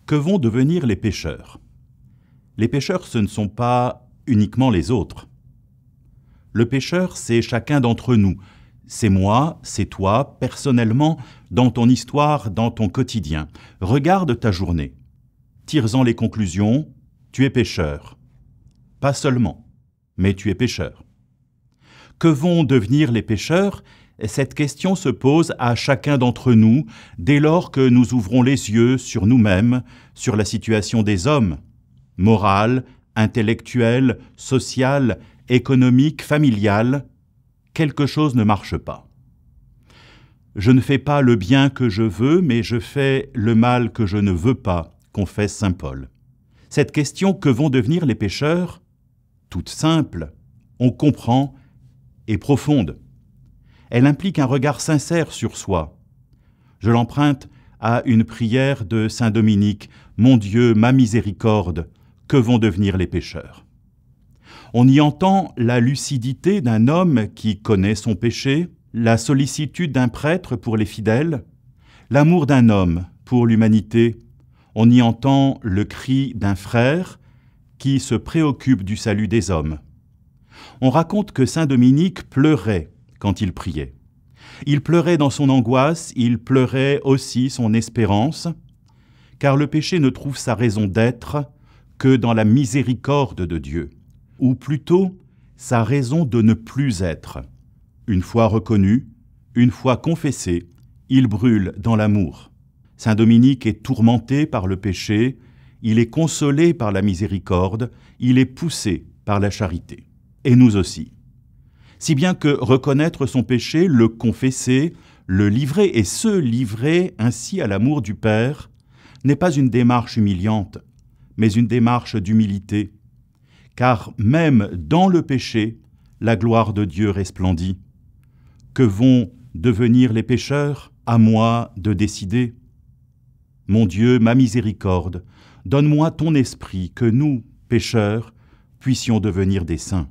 Que vont devenir les pécheurs? Les pécheurs, ce ne sont pas uniquement les autres. Le pécheur, c'est chacun d'entre nous. C'est moi, c'est toi, personnellement, dans ton histoire, dans ton quotidien. Regarde ta journée. Tire-en les conclusions, tu es pécheur. Pas seulement, mais tu es pécheur. Que vont devenir les pécheurs? Cette question se pose à chacun d'entre nous dès lors que nous ouvrons les yeux sur nous-mêmes, sur la situation des hommes, morale, intellectuelle, sociale, économique, familiale. Quelque chose ne marche pas. Je ne fais pas le bien que je veux, mais je fais le mal que je ne veux pas, confesse saint Paul. Cette question, que vont devenir les pécheurs? Toute simple, on comprend, et profonde. Elle implique un regard sincère sur soi. Je l'emprunte à une prière de saint Dominique. Mon Dieu, ma miséricorde, que vont devenir les pécheurs? On y entend la lucidité d'un homme qui connaît son péché, la sollicitude d'un prêtre pour les fidèles, l'amour d'un homme pour l'humanité. On y entend le cri d'un frère qui se préoccupe du salut des hommes. On raconte que saint Dominique pleurait quand il priait. Il pleurait dans son angoisse, il pleurait aussi son espérance, car le péché ne trouve sa raison d'être que dans la miséricorde de Dieu, ou plutôt sa raison de ne plus être. Une fois reconnu, une fois confessé, il brûle dans l'amour. Saint Dominique est tourmenté par le péché, il est consolé par la miséricorde, il est poussé par la charité. Et nous aussi. Si bien que reconnaître son péché, le confesser, le livrer et se livrer ainsi à l'amour du Père n'est pas une démarche humiliante, mais une démarche d'humilité. Car même dans le péché, la gloire de Dieu resplendit. Que vont devenir les pécheurs? À moi de décider. Mon Dieu, ma miséricorde, donne-moi ton esprit que nous, pécheurs, puissions devenir des saints.